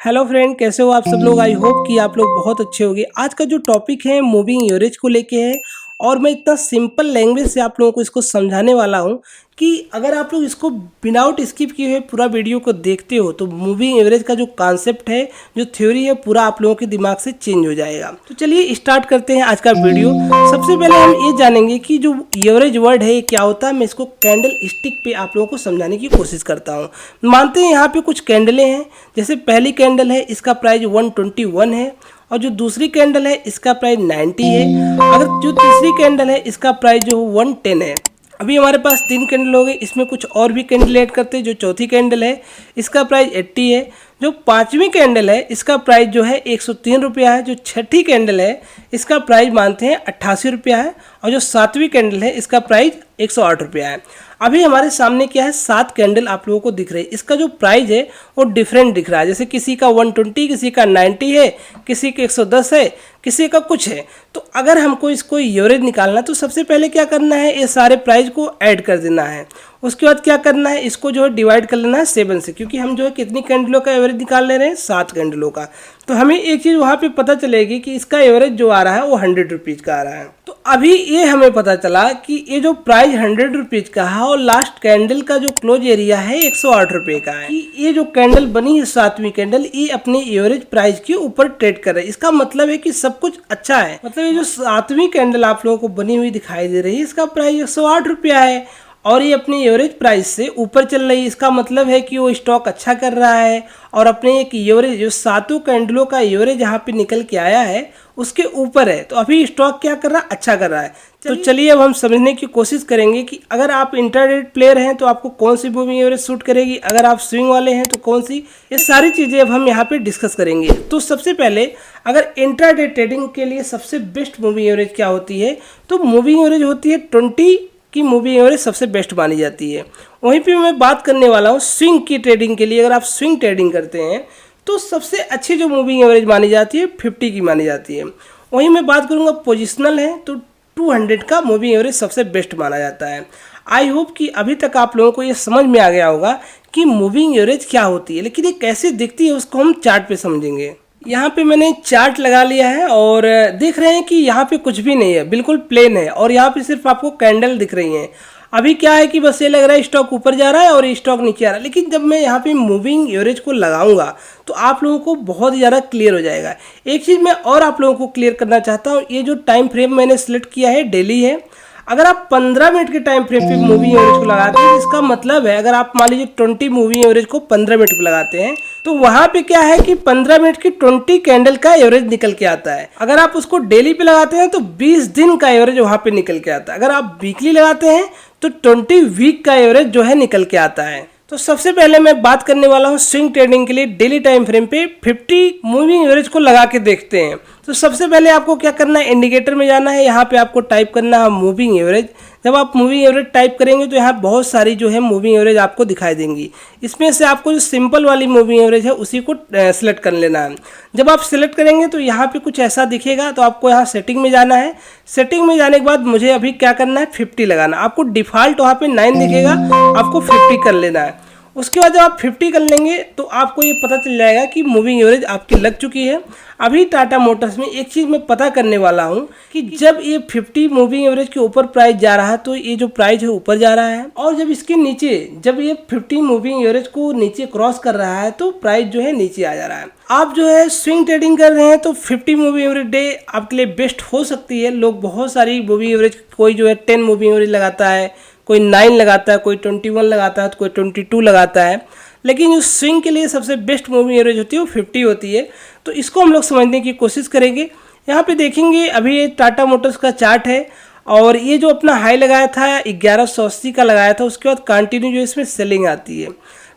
Hello friend, कैसे हो आप सब लोग। आई होप कि आप लोग बहुत अच्छे होंगे। आज का जो टॉपिक है मूविंग एवरेज को लेके है और मैं इतना सिंपल लैंग्वेज से आप लोगों को इसको समझाने वाला हूँ कि अगर आप लोग इसको विदाउट स्किप किए हुए पूरा वीडियो को देखते हो तो मूविंग एवरेज का जो कॉन्सेप्ट है, जो थ्योरी है, पूरा आप लोगों के दिमाग से चेंज हो जाएगा। तो चलिए स्टार्ट करते हैं आज का वीडियो। सबसे पहले हम ये जानेंगे कि जो एवरेज वर्ड है ये क्या होता है। मैं इसको कैंडल स्टिक पे आप लोगों को समझाने की कोशिश करता हूँ। मानते हैं यहाँ पे कुछ कैंडलें हैं। जैसे पहली कैंडल है, इसका प्राइस 121 है और जो दूसरी कैंडल है इसका प्राइस 90 है। अगर जो तीसरी कैंडल है इसका प्राइस जो 110 है। अभी हमारे पास 3 कैंडल हो गए, इसमें कुछ और भी कैंडल ऐड करते हैं। जो चौथी कैंडल है इसका प्राइस 80 है। जो पांचवी कैंडल है इसका प्राइस जो है 103 रुपया है। जो छठी कैंडल है इसका प्राइस मानते हैं 88 रुपया है और जो सातवीं कैंडल है इसका प्राइस 108 रुपया है। अभी हमारे सामने क्या है, 7 कैंडल आप लोगों को दिख रही है। इसका जो प्राइस है वो डिफरेंट दिख रहा है। जैसे किसी का 120, किसी का 90 है, किसी का 110 है, किसी का कुछ है। तो अगर हमको इसको एवरेज निकालना तो सबसे पहले क्या करना है, ये सारे प्राइस को ऐड कर देना है। उसके बाद क्या करना है, इसको जो है डिवाइड कर लेना है 7 से, क्योंकि हम जो है कितनी कैंडलों का एवरेज निकाल ले रहे हैं, 7 कैंडलों का। तो हमें एक चीज़ वहाँ पे पता चलेगी कि इसका एवरेज जो आ रहा है वो 100 रुपीज़ का आ रहा है। तो अभी ये हमें पता चला कि ये जो प्राइस 100 रुपीज़ का है और लास्ट कैंडल का जो क्लोज एरिया है 108 रुपये का है। कि ये जो कैंडल बनी है, सातवीं कैंडल, ये अपने एवरेज प्राइस के ऊपर ट्रेड कर रही है। इसका मतलब है कि सब कुछ अच्छा है। मतलब ये जो सातवीं कैंडल आप लोगों को बनी हुई दिखाई दे रही है, इसका प्राइस 108 रुपया है और ये अपने एवरेज प्राइस से ऊपर चल रही है। इसका मतलब है कि वो स्टॉक अच्छा कर रहा है और अपने एक एवरेज, जो सातों कैंडलों का एवरेज यहाँ पे निकल के आया है, उसके ऊपर है। तो अभी स्टॉक क्या कर रहा है, अच्छा कर रहा है। तो चलिए अब हम समझने की कोशिश करेंगे कि अगर आप इंट्राडे प्लेयर हैं तो आपको कौन सी मूविंग एवरेज सूट करेगी, अगर आप स्विंग वाले हैं तो कौन सी। ये सारी चीज़ें अब हम यहाँ पे डिस्कस करेंगे। तो सबसे पहले अगर इंट्राडे ट्रेडिंग के लिए सबसे बेस्ट मूविंग एवरेज क्या होती है, तो मूविंग एवरेज होती है 20 की मूविंग एवरेज सबसे बेस्ट मानी जाती है। वहीं पे मैं बात करने वाला हूँ स्विंग की ट्रेडिंग के लिए। अगर आप स्विंग ट्रेडिंग करते हैं तो सबसे अच्छी जो मूविंग एवरेज मानी जाती है 50 की मानी जाती है। वहीं मैं बात करूँगा पोजिशनल है तो 200 का मूविंग एवरेज सबसे बेस्ट माना जाता है। आई होप कि अभी तक आप लोगों को ये समझ में आ गया होगा कि मूविंग एवरेज क्या होती है, लेकिन ये कैसे दिखती है उसको हम चार्ट पे समझेंगे। यहाँ पे मैंने चार्ट लगा लिया है और देख रहे हैं कि यहाँ पे कुछ भी नहीं है, बिल्कुल प्लेन है और यहाँ पे सिर्फ आपको कैंडल दिख रही हैं। अभी क्या है कि बस ये लग रहा है स्टॉक ऊपर जा रहा है और स्टॉक नीचे आ रहा है, लेकिन जब मैं यहाँ पे मूविंग एवरेज को लगाऊंगा तो आप लोगों को बहुत ज़्यादा क्लियर हो जाएगा। एक चीज़ मैं और आप लोगों को क्लियर करना चाहता हूँ, ये जो टाइम फ्रेम मैंने सिलेक्ट किया है डेली है। अगर आप 15 मिनट के टाइम फ्रेम पे मूविंग एवरेज को लगाते हैं, इसका मतलब है अगर आप मान लीजिए 20 मूविंग एवरेज को 15 मिनट पे लगाते हैं तो वहां पे क्या है कि 15 मिनट की 20 कैंडल का एवरेज निकल के आता है। अगर आप उसको डेली पे लगाते हैं तो 20 दिन का एवरेज वहां पे निकल के आता है। अगर आप वीकली लगाते हैं तो 20 वीक का एवरेज जो है निकल के आता है। तो सबसे पहले मैं बात करने वाला हूँ स्विंग ट्रेडिंग के लिए डेली टाइम फ्रेम पे 50 मूविंग एवरेज को लगा के देखते हैं। तो सबसे पहले आपको क्या करना है, इंडिकेटर में जाना है। यहाँ पे आपको टाइप करना है मूविंग एवरेज। जब आप मूविंग एवरेज टाइप करेंगे तो यहाँ बहुत सारी जो है मूविंग एवरेज आपको दिखाई देंगी। इसमें से आपको जो सिंपल वाली मूविंग एवरेज है उसी को सिलेक्ट कर लेना है। जब आप सिलेक्ट करेंगे तो यहाँ पे कुछ ऐसा दिखेगा, तो आपको यहाँ सेटिंग में जाना है। सेटिंग में जाने के बाद मुझे अभी क्या करना है, 50 लगाना। आपको डिफ़ॉल्ट वहाँ पे 9 दिखेगा, आपको 50 कर लेना है। उसके बाद जब आप 50 कर लेंगे तो आपको ये पता चल जाएगा कि मूविंग एवरेज आपकी लग चुकी है। अभी टाटा मोटर्स में एक चीज़ मैं पता करने वाला हूँ कि जब ये 50 मूविंग एवरेज के ऊपर प्राइस जा रहा है तो ये जो प्राइस है ऊपर जा रहा है, और जब इसके नीचे, जब ये 50 मूविंग एवरेज को नीचे क्रॉस कर रहा है तो प्राइस जो है नीचे आ जा रहा है। आप जो है स्विंग ट्रेडिंग कर रहे हैं तो 50 मूविंग एवरेज डे आपके लिए बेस्ट हो सकती है। लोग बहुत सारी मूविंग एवरेज, कोई जो है 10 मूविंग एवरेज लगाता है, कोई 9 लगाता है, कोई 21 लगाता है, तो कोई 22 लगाता है। लेकिन जो स्विंग के लिए सबसे बेस्ट मूविंग एवरेज होती है वो 50 होती है। तो इसको हम लोग समझने की कोशिश करेंगे। यहाँ पे देखेंगे अभी ये टाटा मोटर्स का चार्ट है और ये जो अपना हाई लगाया था 1180 का लगाया था, उसके बाद कंटिन्यू जो इसमें सेलिंग आती है।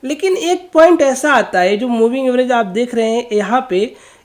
लेकिन एक पॉइंट ऐसा आता है, जो मूविंग एवरेज आप देख रहे हैं यहाँ पे,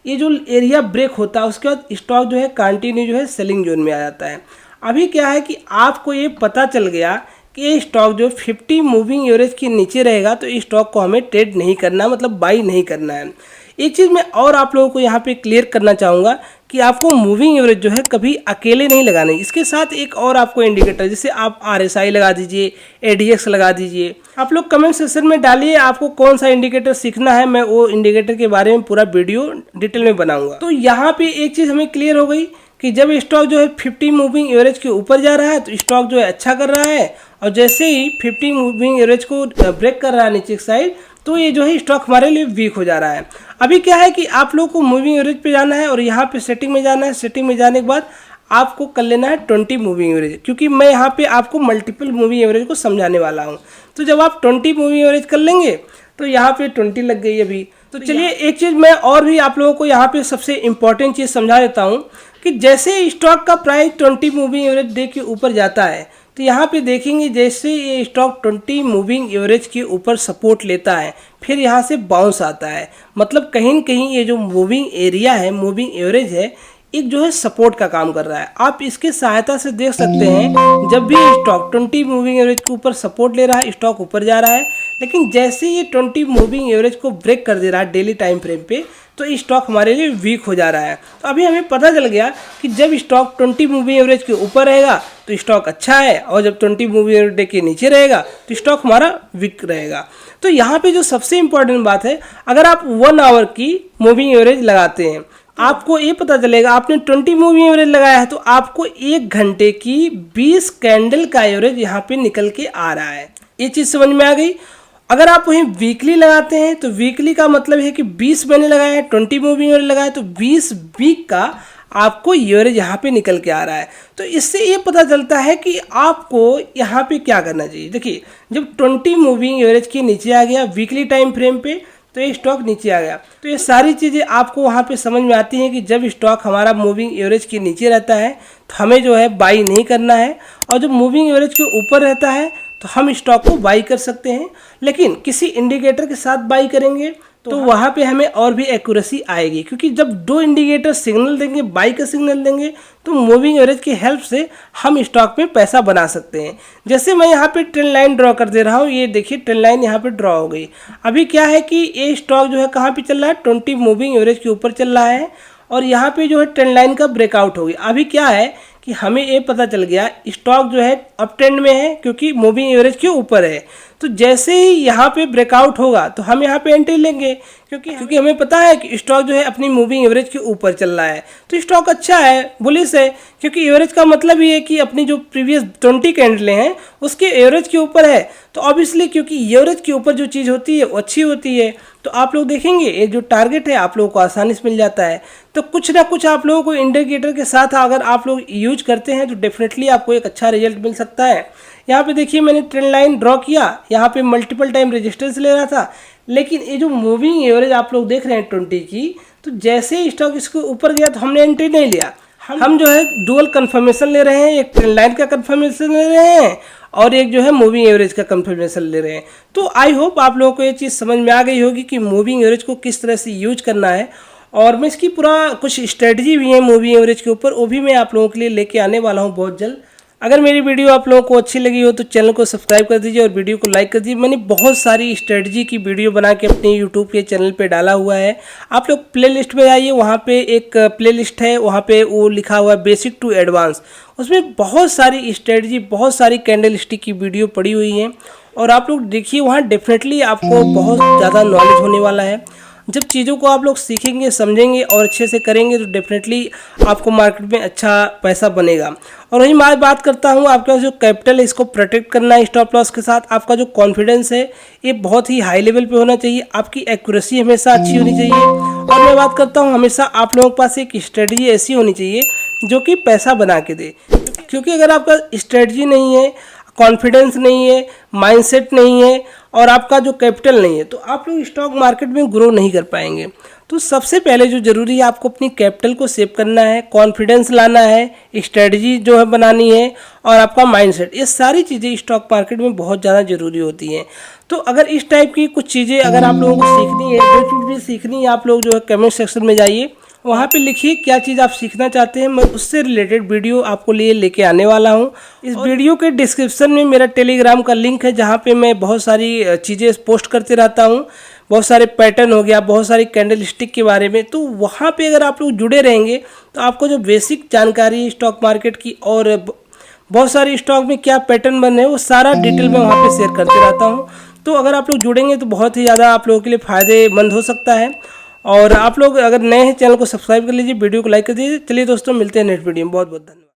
ये जो एरिया ब्रेक होता है उसके बाद स्टॉक जो है कंटिन्यू जो है सेलिंग जोन में आ जाता है। अभी क्या है कि आपको ये पता चल गया कि ये स्टॉक जो 50 मूविंग एवरेज के नीचे रहेगा तो इस स्टॉक को हमें ट्रेड नहीं करना, मतलब बाई नहीं करना है। एक चीज़ मैं और आप लोगों को यहाँ पे क्लियर करना चाहूँगा कि आपको मूविंग एवरेज जो है कभी अकेले नहीं लगाना है। इसके साथ एक और आपको इंडिकेटर, जैसे आप RSI लगा दीजिए, ADX लगा दीजिए। आप लोग कमेंट सेक्शन में डालिए आपको कौन सा इंडिकेटर सीखना है, मैं वो इंडिकेटर के बारे में पूरा वीडियो डिटेल में बनाऊंगा। तो यहाँ पे एक चीज़ हमें क्लियर हो गई कि जब स्टॉक जो है 50 मूविंग एवरेज के ऊपर जा रहा है तो स्टॉक जो है अच्छा कर रहा है, और जैसे ही 50 मूविंग एवरेज को ब्रेक कर रहा है नीचे की साइड, तो ये जो है स्टॉक हमारे लिए वीक हो जा रहा है। अभी क्या है कि आप लोगों को मूविंग एवरेज पे जाना है और यहाँ पे सेटिंग में जाना है। सेटिंग में जाने के बाद आपको कर लेना है 20 मूविंग एवरेज, क्योंकि मैं यहाँ पे आपको मल्टीपल मूविंग एवरेज को समझाने वाला हूँ। तो जब आप 20 मूविंग एवरेज कर लेंगे तो यहाँ पे 20 लग गई अभी। तो चलिए एक चीज़ मैं और भी आप लोगों को यहाँ पे सबसे इम्पॉर्टेंट चीज़ समझा देता हूँ कि जैसे स्टॉक का प्राइस 20 मूविंग एवरेज डे के ऊपर जाता है तो यहाँ पे देखेंगे जैसे ये स्टॉक 20 मूविंग एवरेज के ऊपर सपोर्ट लेता है, फिर यहाँ से बाउंस आता है। मतलब कहीं न कहीं ये जो मूविंग एरिया है, मूविंग एवरेज है, एक जो है सपोर्ट का काम कर रहा है। आप इसके सहायता से देख सकते हैं जब भी स्टॉक 20 मूविंग एवरेज के ऊपर सपोर्ट ले रहा है, स्टॉक ऊपर जा रहा है, लेकिन जैसे ये 20 मूविंग एवरेज को ब्रेक कर दे रहा है डेली टाइम फ्रेम पे, तो स्टॉक हमारे लिए वीक हो जा रहा है। तो अभी हमें पता चल गया कि जब स्टॉक 20 मूविंग एवरेज के ऊपर रहेगा तो स्टॉक अच्छा है, और जब 20 मूविंग एवरेज के नीचे रहेगा तो स्टॉक हमारा वीक रहेगा। तो यहाँ पे जो सबसे इम्पोर्टेंट बात है, अगर आप 1 आवर की मूविंग एवरेज लगाते हैं, आपको ये पता चलेगा आपने 20 मूविंग एवरेज लगाया है तो आपको 1 घंटे की 20 कैंडल का एवरेज यहाँ पे निकल के आ रहा है। ये चीज़ समझ में आ गई। अगर आप वहीं वीकली लगाते हैं तो वीकली का मतलब है कि 20 मैंने लगाया है, 20 मूविंग एवरेज लगाया तो 20 वीक का आपको एवरेज यहाँ पे निकल के आ रहा है। तो इससे ये पता चलता है कि आपको यहाँ पे क्या करना चाहिए। देखिए जब 20 मूविंग एवरेज के नीचे आ गया वीकली टाइम फ्रेम पे तो ये स्टॉक नीचे आ गया। तो ये सारी चीज़ें आपको वहाँ पे समझ में आती हैं कि जब स्टॉक हमारा मूविंग एवरेज के नीचे रहता है तो हमें जो है बाई नहीं करना है, और जब मूविंग एवरेज के ऊपर रहता है तो हम स्टॉक को बाई कर सकते हैं। लेकिन किसी इंडिकेटर के साथ बाई करेंगे तो वहाँ पे हमें और भी एक्यूरेसी आएगी, क्योंकि जब 2 इंडिकेटर सिग्नल देंगे, बाई का सिग्नल देंगे, तो मूविंग एवरेज की हेल्प से हम स्टॉक में पैसा बना सकते हैं। जैसे मैं यहाँ पे ट्रेंड लाइन ड्रॉ कर दे रहा हूँ, ये देखिए ट्रेंड लाइन यहाँ पे ड्रॉ हो गई। अभी क्या है कि ये स्टॉक जो है कहाँ पे चल रहा है, 20 मूविंग एवरेज के ऊपर चल रहा है, और यहाँ पे जो है ट्रेंड लाइन का ब्रेकआउट हो गया। अभी क्या है कि हमें ये पता चल गया स्टॉक जो है अप ट्रेंड में है, क्योंकि मूविंग एवरेज के ऊपर है। तो जैसे ही यहाँ पे ब्रेकआउट होगा तो हम यहाँ पे एंट्री लेंगे, क्योंकि हमें पता है कि स्टॉक जो है अपनी मूविंग एवरेज के ऊपर चल रहा है। तो स्टॉक अच्छा है, बुलिश है, क्योंकि एवरेज का मतलब ये है कि अपनी जो प्रीवियस 20 कैंडलें हैं उसके एवरेज के ऊपर है। तो ऑब्वियसली क्योंकि एवरेज के ऊपर जो चीज़ होती है वो अच्छी होती है, तो आप लोग देखेंगे ये जो टारगेट है आप लोगों को आसानी से मिल जाता है। तो कुछ ना कुछ आप लोगों को इंडिकेटर के साथ अगर आप लोग यूज करते हैं तो डेफिनेटली आपको एक अच्छा रिजल्ट मिल सकता है। यहाँ पे देखिए मैंने ट्रेंड लाइन ड्रॉ किया, यहाँ पे मल्टीपल टाइम रेजिस्टेंस ले रहा था, लेकिन ये जो मूविंग एवरेज आप लोग देख रहे हैं 20 की, तो जैसे ही स्टॉक इसके ऊपर गया तो हमने एंट्री नहीं लिया। हम जो है डुअल कंफर्मेशन ले रहे हैं, एक ट्रेंड लाइन का कंफर्मेशन ले रहे हैं और एक जो है मूविंग एवरेज का कंफर्मेशन ले रहे हैं। तो आई होप आप लोगों को ये चीज़ समझ में आ गई होगी कि मूविंग एवरेज को किस तरह से यूज करना है, और मैं इसकी पूरा कुछ स्ट्रेटजी भी है मूविंग एवरेज के ऊपर, वो भी मैं आप लोगों के लिए लेके आने वाला हूँ बहुत जल्द। अगर मेरी वीडियो आप लोगों को अच्छी लगी हो तो चैनल को सब्सक्राइब कर दीजिए और वीडियो को लाइक कर दीजिए। मैंने बहुत सारी स्ट्रेटजी की वीडियो बना के अपने यूट्यूब के चैनल पे डाला हुआ है। आप लोग प्लेलिस्ट में आइए, वहाँ पे एक प्लेलिस्ट है, वहाँ पे वो लिखा हुआ है बेसिक टू एडवांस। उसमें बहुत सारी स्ट्रेटजी, बहुत सारी कैंडल स्टिक की वीडियो पड़ी हुई हैं, और आप लोग देखिए वहाँ डेफिनेटली आपको बहुत ज़्यादा नॉलेज होने वाला है। जब चीज़ों को आप लोग सीखेंगे, समझेंगे और अच्छे से करेंगे तो डेफिनेटली आपको मार्केट में अच्छा पैसा बनेगा। और वही मैं बात करता हूँ, आपका जो कैपिटल है इसको प्रोटेक्ट करना है स्टॉप लॉस के साथ। आपका जो कॉन्फिडेंस है ये बहुत ही हाई लेवल पे होना चाहिए, आपकी एक्यूरेसी हमेशा अच्छी होनी चाहिए। और मैं बात करता हूँ हमेशा आप लोगों के पास एक स्ट्रेटजी ऐसी होनी चाहिए जो कि पैसा बना के दे, क्योंकि अगर आपका स्ट्रेटजी नहीं है, कॉन्फिडेंस नहीं है, माइंडसेट नहीं है और आपका जो कैपिटल नहीं है, तो आप लोग स्टॉक मार्केट में ग्रो नहीं कर पाएंगे। तो सबसे पहले जो ज़रूरी है आपको अपनी कैपिटल को सेव करना है, कॉन्फिडेंस लाना है, स्ट्रेटजी जो है बनानी है, और आपका माइंडसेट। ये सारी चीज़ें स्टॉक मार्केट में बहुत ज़्यादा ज़रूरी होती हैं। तो अगर इस टाइप की कुछ चीज़ें अगर आप लोगों को सीखनी है, जो चीज़ भी सीखनी है, आप लोग जो है कमेंट सेक्शन में जाइए, वहाँ पे लिखिए क्या चीज़ आप सीखना चाहते हैं, मैं उससे रिलेटेड वीडियो आपको लिए लेके आने वाला हूँ। इस वीडियो के डिस्क्रिप्शन में मेरा टेलीग्राम का लिंक है, जहाँ पे मैं बहुत सारी चीज़ें पोस्ट करते रहता हूँ। बहुत सारे पैटर्न हो गया, बहुत सारी कैंडल स्टिक के बारे में। तो वहाँ पे अगर आप लोग जुड़े रहेंगे तो आपको जो बेसिक जानकारी स्टॉक मार्केट की और बहुत सारी स्टॉक में क्या पैटर्न बन रहे हैं वो सारा डिटेल में वहाँ पे शेयर करते रहता हूँ। तो अगर आप लोग जुड़ेंगे तो बहुत ही ज़्यादा आप लोगों के लिए फ़ायदेमंद हो सकता है। और आप लोग अगर नए हैं चैनल को सब्सक्राइब कर लीजिए, वीडियो को लाइक कर दीजिए। चलिए दोस्तों, मिलते हैं नेक्स्ट वीडियो में। बहुत बहुत धन्यवाद।